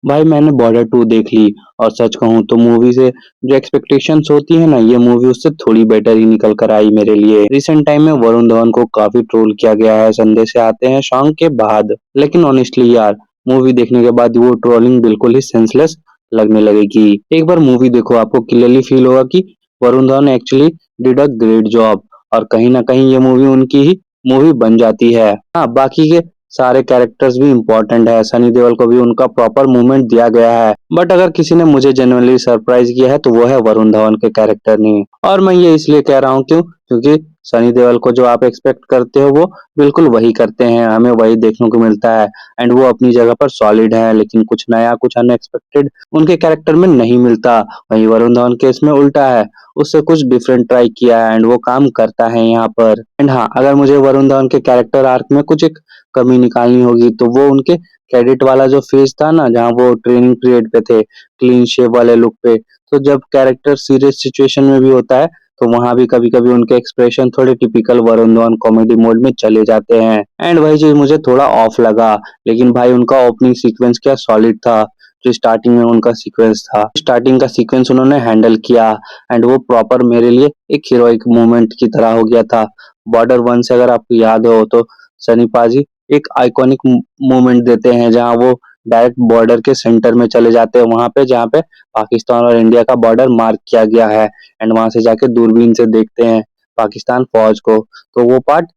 भाई मैंने बॉर्डर 2 देख ली और सच कहूँ तो मूवी से जो एक्सपेक्टेशंस होती है ना, ये मूवी उससे थोड़ी बेटर ही निकल कर आई मेरे लिए। रिसेंट टाइम में वरुण धवन को काफी ट्रोल किया गया है संडे से आते हैं सॉन्ग के बाद, लेकिन ऑनेस्टली यार मूवी देखने के बाद वो ट्रोलिंग बिल्कुल ही सेंसलेस लगने लगेगी। एक बार मूवी देखो, आपको क्लियरली फील होगा कि Varun Dhawan actually did a great job और कहीं ना कहीं ये मूवी उनकी ही मूवी बन जाती है। हाँ, बाकी के सारे कैरेक्टर्स भी इम्पोर्टेंट है, सनी देओल को भी उनका प्रॉपर मूवमेंट दिया गया है, बट अगर किसी ने मुझे जेन्युइनली सरप्राइज किया है तो वो है वरुण धवन के कैरेक्टर ने। और मैं ये इसलिए कह रहा हूँ क्योंकि सनी देओल को जो आप एक्सपेक्ट करते हो वो बिल्कुल वही करते हैं, हमें वही देखने को मिलता है। एंड वो अपनी जगह पर सॉलिड है, लेकिन कुछ नया कुछ अनएक्सपेक्टेड उनके कैरेक्टर में नहीं मिलता। वहीं वरुण धवन के इसमें उल्टा है, उससे कुछ डिफरेंट ट्राई किया है एंड वो काम करता है यहाँ पर। एंड हाँ, अगर मुझे वरुण धवन के कैरेक्टर आर्क में कुछ एक कमी निकालनी होगी तो वो उनके कैडेट वाला जो फेज था ना, जहाँ वो ट्रेनिंग पीरियड पे थे, क्लीन शेव वाले लुक पे। तो जब कैरेक्टर सीरियस सिचुएशन में भी होता है तो वहां भी कभी कभी उनके एक्सप्रेशन थोड़े typical Varun Dhawan comedy mode में चले जाते हैं एंड वही चीज मुझे थोड़ा ऑफ लगा। लेकिन भाई उनका ओपनिंग सीक्वेंस क्या सॉलिड था, जो स्टार्टिंग में उनका सीक्वेंस था, स्टार्टिंग का सीक्वेंस उन्होंने हैंडल किया एंड वो प्रॉपर मेरे लिए एक हीरोइक मूवमेंट की तरह हो गया था। बॉर्डर 1 से अगर आपको याद हो तो सनी पाजी एक आइकॉनिक मूवमेंट देते हैं जहां वो डायरेक्ट बॉर्डर के सेंटर में चले जाते हैं, वहां पे जहां पे पाकिस्तान और इंडिया का बॉर्डर मार्क किया गया है एंड वहां से जाके दूरबीन से देखते हैं पाकिस्तान फौज को। तो वो पार्ट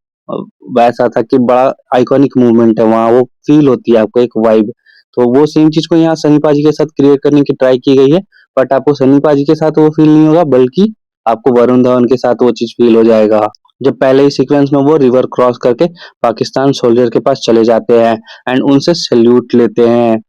वैसा था कि बड़ा आइकॉनिक मूवमेंट है, वहां वो फील होती है आपको एक वाइब। तो वो सेम चीज को यहाँ सनी पाजी के साथ क्रिएट करने की ट्राई की गई है, बट आपको सनी पाजी के साथ वो फील नहीं होगा, बल्कि आपको वरुण धवन के साथ वो चीज फील हो जाएगा। जब पहले ही सीक्वेंस में वो रिवर क्रॉस करके पाकिस्तान सोल्जर के पास चले जाते हैं एंड उनसे सैल्यूट लेते हैं,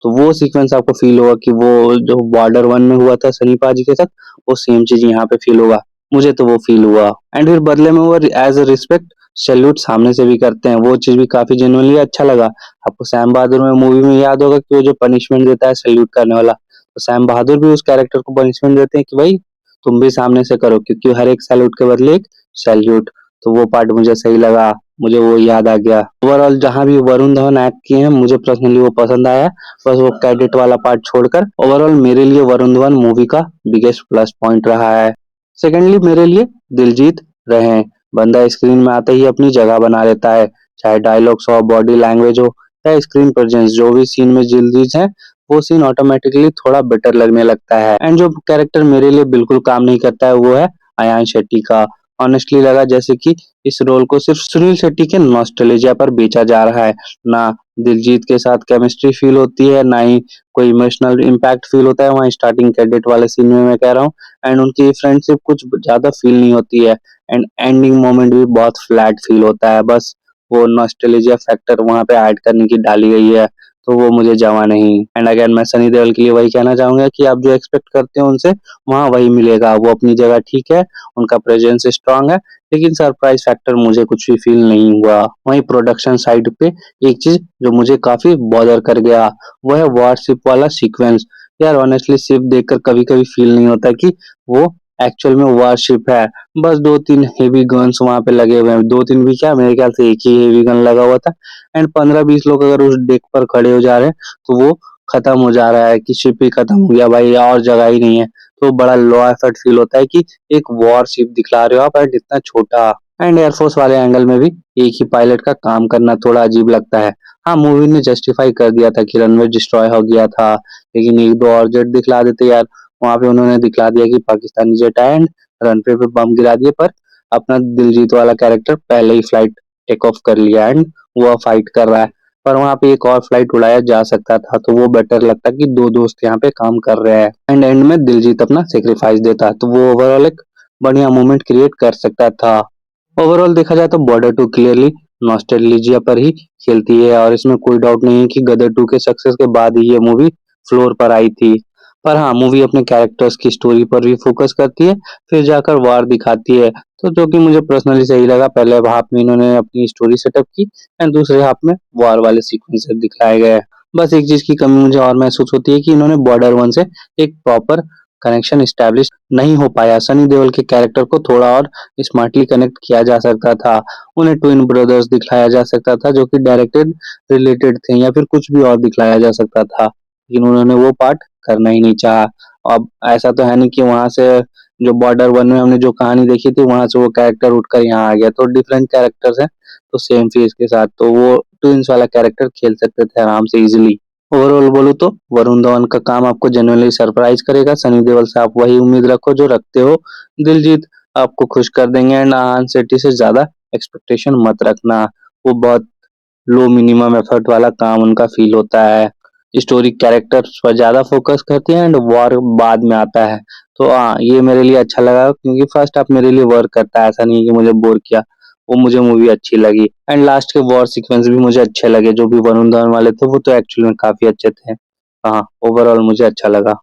तो वो सीक्वेंस आपको फील होगा कि वो जो बॉर्डर 1 में हुआ था सनी पाजी के साथ, वो सेम चीज यहाँ पे फील होगा। मुझे तो वो फील हुआ एंड फिर बदले में वो एज अ रिस्पेक्ट सैल्यूट सामने से भी करते हैं, वो चीज भी काफी जेन्युइनली अच्छा लगा। आपको सैम बहादुर में मूवी में याद होगा कि वो जो पनिशमेंट देता है सैल्यूट करने वाला, तो सैम बहादुर भी उस कैरेक्टर को पनिशमेंट देते हैं कि भाई तुम भी सामने से करो, क्योंकि हर एक सैल्यूट के बदले एक सैल्यूट। तो वो पार्ट मुझे सही लगा, मुझे वो याद आ गया। ओवरऑल जहां भी वरुण धवन एक्ट किए हैं मुझे पर्सनली वो पसंद आया है, बस वो कैडेट वाला पार्ट छोड़कर। ओवरऑल मेरे लिए वरुण धवन मूवी का बिगेस्ट प्लस पॉइंट रहा है। सेकेंडली मेरे लिए दिलजीत रहे हैं। बंदा स्क्रीन में आते ही अपनी जगह बना लेता है, चाहे डायलॉग्स हो, बॉडी लैंग्वेज हो या स्क्रीन प्रेजेंस, जो भी सीन में दिलजीत है वो सीन ऑटोमेटिकली थोड़ा बेटर लगने लगता है। एंड जो कैरेक्टर मेरे लिए बिल्कुल काम नहीं करता है वो है अयान शेट्टी का। ऑनेस्टली लगा जैसे कि इस रोल को सिर्फ सुनील शेट्टी के नॉस्टैल्जिया पर बेचा जा रहा है, ना दिलजीत के साथ केमिस्ट्री फील होती है, ना ही कोई इमोशनल इम्पैक्ट फील होता है वहाँ स्टार्टिंग कैडेट वाले सीन में, मैं कह रहा हूँ। एंड उनकी फ्रेंडशिप कुछ ज्यादा फील नहीं होती है एंड एंडिंग मोमेंट भी बहुत फ्लैट फील होता है, बस वो नॉस्टैल्जिया फैक्टर वहाँ पे ऐड करने की डाली गई है, तो वो मुझे जमा नहीं। एंड अगेन मैं सनी देओल के लिए वही कहना चाहूंगा कि आप जो एक्सपेक्ट करते हो उनसे वहाँ वही मिलेगा, वो अपनी जगह ठीक है, उनका प्रेजेंस स्ट्रांग है, लेकिन सरप्राइज फैक्टर मुझे कुछ भी फील नहीं हुआ। वहीं प्रोडक्शन साइड पे एक चीज जो मुझे काफी बॉदर कर गया वो है वॉरशिप वाला सीक्वेंस। यार ऑनेस्टली शिप देखकर कभी कभी फील नहीं होता कि वो एक्चुअल में वॉरशिप है, बस दो तीन हेवी गन्स वहां पे लगे हुए हैं, दो तीन भी क्या, मेरे ख्याल से एक ही हेवी गन लगा हुआ था एंड 15-20 लोग अगर उस डेक पर खड़े हो जा रहे हैं तो वो खत्म हो जा रहा है कि शिप ही खत्म हो गया भाई और जगह ही नहीं है। तो बड़ा लो एफर्ट फील होता है कि एक वॉर शिप दिखला रहे हो आप एंड इतना छोटा। एंड एयरफोर्स वाले एंगल में भी एक ही पायलट का काम करना थोड़ा अजीब लगता है। हाँ, मूवी ने जस्टिफाई कर दिया था कि रनवे डिस्ट्रॉय हो गया था, लेकिन एक दो और जेट दिखला देते यार। वहां पे उन्होंने दिखला दिया कि पाकिस्तानी जेट आए एंड रनवे पे बम गिरा दिए, पर अपना दिलजीत वाला कैरेक्टर पहले ही फ्लाइट टेक ऑफ कर लिया एंड वो फाइट कर रहा है। पर वहां पे एक और फ्लाइट उड़ाया जा सकता था, तो वो बेटर लगता कि दो दोस्त यहाँ पे काम कर रहे हैं एंड एंड में दिलजीत अपना सेक्रीफाइस देता, तो वो ओवरऑल एक बढ़िया मूवमेंट क्रिएट कर सकता था। ओवरऑल देखा जाए तो बॉर्डर 2 क्लियरली नॉस्टैल्जिया पर ही खेलती है और इसमें कोई डाउट नहीं है कि गदर 2 के सक्सेस के बाद ही ये मूवी फ्लोर पर आई थी। पर हाँ, मूवी अपने कैरेक्टर्स की स्टोरी पर भी फोकस करती है, फिर जाकर वार दिखाती है, तो जो कि मुझे पर्सनली सही लगा। पहले हाफ में इन्होंने अपनी स्टोरी सेटअप की एंड दूसरे हाफ में वार वाले सीक्वेंसेस दिखाए गए। बस एक चीज की कमी मुझे और महसूस होती है कि इन्होंने बॉर्डर 1 से एक प्रॉपर कनेक्शन स्टैब्लिश नहीं हो पाया। सनी देओल के कैरेक्टर को थोड़ा और स्मार्टली कनेक्ट किया जा सकता था, उन्हें ट्विन ब्रदर्स दिखाया जा सकता था जो कि डायरेक्टेड रिलेटेड थे, या फिर कुछ भी और दिखलाया जा सकता था। लेकिन उन्होंने वो पार्ट करना ही नहीं चाहा। अब ऐसा तो है नहीं कि वहाँ से जो बॉर्डर 1 में हमने जो कहानी देखी थी वहाँ से वो कैरेक्टर उठकर यहाँ आ गया, तो डिफरेंट कैरेक्टर्स हैं, तो सेम फेस के साथ तो वो ट्विन्स वाला कैरेक्टर खेल सकते थे आराम से इजीली। ओवरऑल बोलूँ तो वरुण धवन का काम आपको जेन्युइनली सरप्राइज करेगा। सनी देओल से आप वही उम्मीद रखो जो रखते हो। दिलजीत आपको खुश कर देंगे एंड आहान शेट्टी से ज़्यादा एक्सपेक्टेशन मत रखना। वो बहुत लो मिनिमम एफर्ट वाला काम उनका फील होता है। स्टोरी कैरेक्टर्स पर ज़्यादा फोकस करती है एंड वॉर बाद में आता है। तो हाँ, ये मेरे लिए अच्छा लगा क्योंकि फर्स्ट हाफ मेरे लिए वर्क करता है, ऐसा नहीं कि मुझे बोर किया। वो मुझे मूवी अच्छी लगी एंड लास्ट के वॉर सीक्वेंस भी मुझे अच्छे लगे जो भी वरुण धवन वाले थे वो तो एक्चुअल में काफ़ी अच्छे थे। हाँ, ओवरऑल मुझे अच्छा लगा।